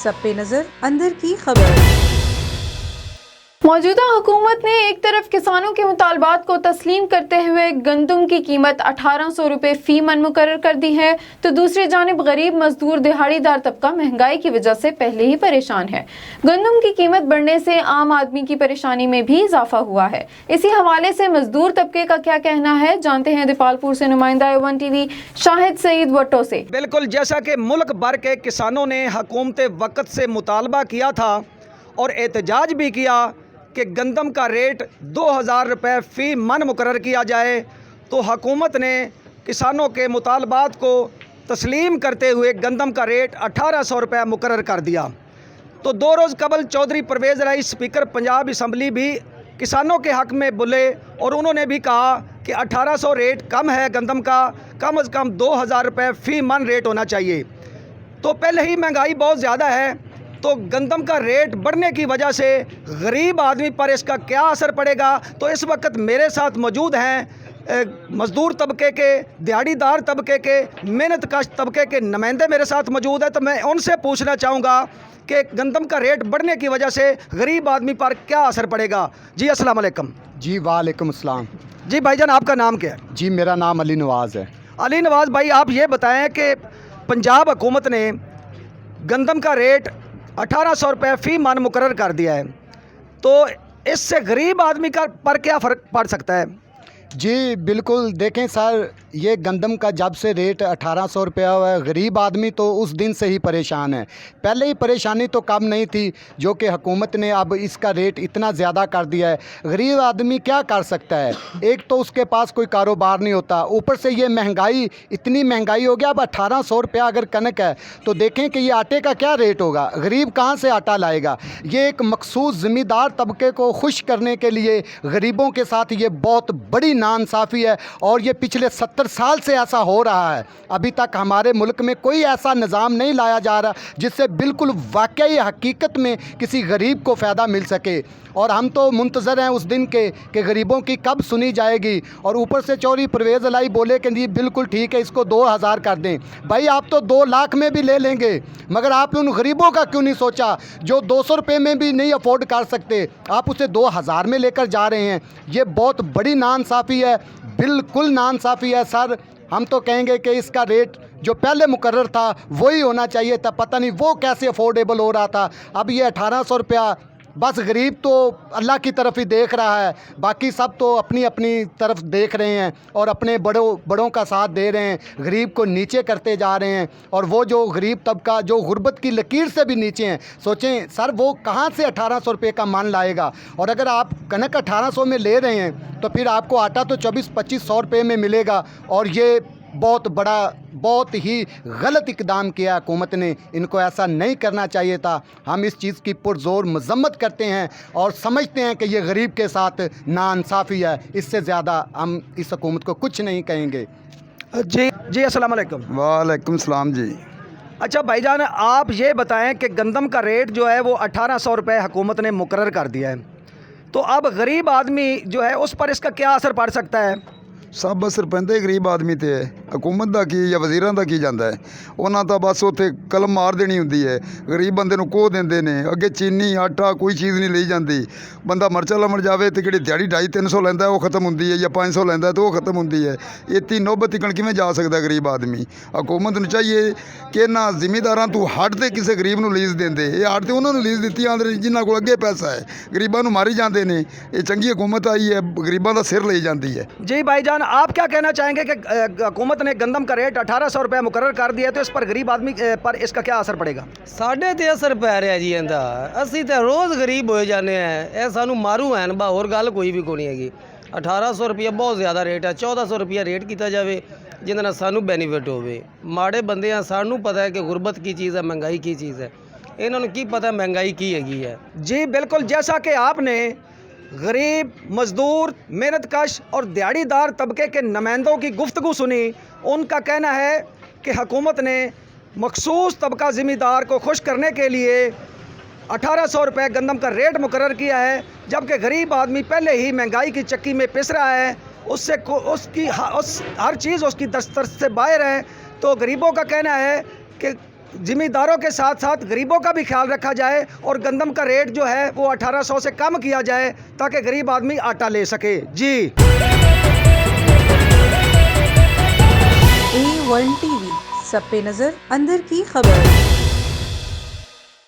सब पे नजर अंदर की खबर। मौजूदा हुकूमत ने एक तरफ किसानों के मुतालबात को तस्लीम करते हुए गंदम की कीमत 1800 रुपये फी मन मुकर्रर कर दी है, तो दूसरी जानिब गरीब मजदूर दिहाड़ीदार तबका महंगाई की वजह से पहले ही परेशान है। गंदम की कीमत बढ़ने से आम आदमी की परेशानी में भी इजाफा हुआ है। इसी हवाले से मजदूर तबके का क्या कहना है, जानते हैं दीपालपुर से नुमाइंदा A1 TV शाहिद सईद वट्टो से। बिल्कुल, जैसा कि मुल्क भर के किसानों ने हुकूमत वक्त से मुतालबा किया था और एहतजाज भी किया कि गंदम का रेट 2000 रुपये फ़ी मन मुकर्रर किया जाए, तो हुकूमत ने किसानों के मुतालबात को तस्लीम करते हुए गंदम का रेट 1800 रुपये मुकर्रर कर दिया। तो 2 रोज़ कबल चौधरी परवेज़ राइस स्पीकर पंजाब असम्बली भी किसानों के हक़ में बोले और उन्होंने भी कहा कि 1800 रेट कम है गंदम का, कम अज़ कम 2000 रुपये फ़ी मन रेट होना चाहिए। तो पहले ही महंगाई बहुत ज़्यादा है, तो गंदम का रेट बढ़ने की वजह से गरीब आदमी पर इसका क्या असर पड़ेगा। तो इस वक्त मेरे साथ मौजूद हैं मज़दूर तबके के, दिहाड़ीदार तबके के, मेहनत कश तबके के नुमाइंदे मेरे साथ मौजूद है। तो मैं उनसे पूछना चाहूँगा कि गंदम का रेट बढ़ने की वजह से गरीब आदमी पर क्या असर पड़ेगा। जी अस्सलाम वालेकुम। जी वालेकुम अस्सलाम। जी भाईजान, आपका नाम क्या है? जी मेरा नाम अली नवाज़ है। अली नवाज़ भाई, आप ये बताएं कि पंजाब हुकूमत ने गंदम का रेट 1800 रुपये फ़ी मन मुकर्रर कर दिया है, तो इससे गरीब आदमी का पर क्या फ़र्क पड़ सकता है? जी बिल्कुल, देखें सर, ये गंदम का जब से रेट 1800 रुपया हुआ है, गरीब आदमी तो उस दिन से ही परेशान है। पहले ही परेशानी तो कम नहीं थी, जो कि हुकूमत ने अब इसका रेट इतना ज़्यादा कर दिया है। गरीब आदमी क्या कर सकता है? एक तो उसके पास कोई कारोबार नहीं होता, ऊपर से ये महंगाई, इतनी महंगाई हो गया। अब 1800 रुपया अगर कनक है तो देखें कि ये आटे का क्या रेट होगा, गरीब कहाँ से आटा लाएगा। ये एक मखसूस ज़मींदार तबके को खुश करने के लिए गरीबों के साथ ये बहुत बड़ी नाइंसाफ़ी है, और ये पिछले 70 साल से ऐसा हो रहा है। अभी तक हमारे मुल्क में कोई ऐसा निज़ाम नहीं लाया जा रहा जिससे बिल्कुल वाकई हकीकत में किसी गरीब को फ़ायदा मिल सके। और हम तो मुंतज़र हैं उस दिन के कि गरीबों की कब सुनी जाएगी। और ऊपर से चौधरी परवेज़ लाई बोले कि जी बिल्कुल ठीक है, इसको 2000 कर दें। भाई आप तो 2 लाख में भी ले लेंगे, मगर आपने उन गरीबों का क्यों नहीं सोचा जो 200 रुपये में भी नहीं अफोर्ड कर सकते? आप उसे 2000 में लेकर जा रहे हैं। ये बहुत बड़ी नाइंसाफ़ी है, बिल्कुल नाइंसाफ़ी है सर। हम तो कहेंगे कि इसका रेट जो पहले मुकर्रर था वही होना चाहिए था। पता नहीं वो कैसे अफोर्डेबल हो रहा था। अब ये 1800 रुपया, बस गरीब तो अल्लाह की तरफ ही देख रहा है, बाकी सब तो अपनी अपनी तरफ देख रहे हैं और अपने बड़ों का साथ दे रहे हैं, गरीब को नीचे करते जा रहे हैं। और वो जो गरीब तबका जो गुर्बत की लकीर से भी नीचे हैं, सोचें सर वो कहाँ से 1800 रुपये का मान लाएगा। और अगर आप कनक 1800 में ले रहे हैं तो फिर आपको आटा तो 24-2500 रुपये में मिलेगा। और ये बहुत बड़ा, बहुत ही गलत इकदाम किया हुकूमत ने, इनको ऐसा नहीं करना चाहिए था। हम इस चीज़ की पुरज़ोर मज़म्मत करते हैं और समझते हैं कि ये गरीब के साथ नाइंसाफ़ी है। इससे ज़्यादा हम इस हुकूमत को कुछ नहीं कहेंगे। जी अस्सलाम वालेकुम। वालेकुम सलाम जी। अच्छा भाईजान, आप ये बताएं कि गंदम का रेट जो है वो 1800 रुपये हुकूमत ने मुकर्रर कर दिया है, तो अब गरीब आदमी जो है उस पर इसका क्या असर पड़ सकता है? सब असर पैंदा ही गरीब आदमी ते है। हुकूमत ਦਾ ਕੀ ਜਾਂ ਵਜ਼ੀਰਾਂ ਦਾ ਕੀ ਜਾਂਦਾ ਹੈ? ਉਹਨਾਂ ਤਾਂ ਬਸ ਉੱਥੇ ਕਲਮ ਮਾਰ ਦੇਣੀ ਹੁੰਦੀ ਹੈ, ਗਰੀਬ ਬੰਦੇ ਨੂੰ ਕੋਹ ਦਿੰਦੇ ਨੇ। ਅੱਗੇ ਚੀਨੀ ਆਟਾ ਕੋਈ ਚੀਜ਼ ਨਹੀਂ ਲਈ ਜਾਂਦੀ। ਬੰਦਾ ਮਰਚਾ ਲਮਣ ਜਾਵੇ ਤੇ ਜਿਹੜੀ ਦਿਹਾੜੀ 250-300 ਲੈਂਦਾ ਉਹ ਖਤਮ ਹੁੰਦੀ ਹੈ, ਜਾਂ 500 ਲੈਂਦਾ ਤੇ ਉਹ ਖਤਮ ਹੁੰਦੀ ਹੈ। ਇੱਥੇ ਨੌਬਤ ਤਿਕਣ ਕਿਵੇਂ ਜਾ ਸਕਦਾ ਗਰੀਬ ਆਦਮੀ? हुकूमत ਨੂੰ ਚਾਹੀਏ ਕਿ ਇਹਨਾਂ ਜ਼ਿਮੀਂਦਾਰਾਂ ਤੋਂ ਹੱਟ ਤੇ ਕਿਸੇ ਗਰੀਬ ਨੂੰ ਲੀਜ਼ ਦਿੰਦੇ। ਇਹ ਹੱਟ ਤੇ ਉਹਨਾਂ ਨੂੰ ਲੀਜ਼ ਦਿੱਤੀ ਜਾਂਦੇ ਜਿਨ੍ਹਾਂ ਕੋਲ ਅੱਗੇ ਪੈਸਾ ਹੈ, ਗਰੀਬਾਂ ਨੂੰ ਮਾਰੀ ਜਾਂਦੇ ਨੇ। ਇਹ ਚੰਗੀ हुकूमत आई है, ਗਰੀਬਾਂ ਦਾ ਸਿਰ ਲਈ ਜਾਂਦੀ ਹੈ। जी भाईजान, आप क्या कहना चाहेंगे कि हुकूमत ने गंदम का रेट 1800 रुपये मुकर्रर कर दिया, तो इस पर गरीब आदमी पर इसका क्या असर पड़ेगा? ਸਾਡੇ ਤੇ ਅਸਰ ਪੈ ਰਿਹਾ ਜੀ ਇਹਦਾ। ਅਸੀਂ ਤਾਂ ਰੋਜ਼ ਗਰੀਬ ਹੋਏ ਜਾਂਦੇ ਆ। ਇਹ ਸਾਨੂੰ ਮਾਰੂ ਐਨ ਬਾ, ਹੋਰ ਗੱਲ ਕੋਈ ਵੀ ਕੋਈ ਨਹੀਂ ਹੈਗੀ। 1800 ਰੁਪਏ ਬਹੁਤ ਜ਼ਿਆਦਾ ਰੇਟ ਹੈ। 1400 ਰੁਪਏ ਰੇਟ ਕੀਤਾ ਜਾਵੇ ਜਿਹਦੇ ਨਾਲ ਸਾਨੂੰ ਬੈਨੀਫਿਟ ਹੋਵੇ। ਮਾੜੇ ਬੰਦੇ ਆ, ਸਾਨੂੰ ਪਤਾ ਹੈ ਕਿ ਗੁਰਬਤ ਕੀ ਚੀज़ है, महंगाई की चीज़ है। ਇਹਨਾਂ ਨੂੰ ਕੀ ਪਤਾ महंगाई ਕੀ ਹੈਗੀ है। जी बिल्कुल, जैसा कि आपने गरीब, मज़दूर, मेहनत कश और दिहाड़ीदार तबके के नुमाइंदों की गुफ्तगू सुनी, उनका कहना है कि हुकूमत ने मखसूस तबका ज़मींदार को खुश करने के लिए 1800 रुपये गंदम का रेट मुकर्रर किया है, जबकि गरीब आदमी पहले ही महंगाई की चक्की में पिस रहा है। उससे हर चीज़ उसकी दस्तरस से बाहर है। तो गरीबों का कहना है कि ज़िम्मेदारों के साथ साथ गरीबों का भी ख्याल रखा जाए और गंदम का रेट जो है वो 1800 से कम किया जाए ताकि गरीब आदमी आटा ले सके। जी A1 TV, सब पे नजर, अंदर की खबर।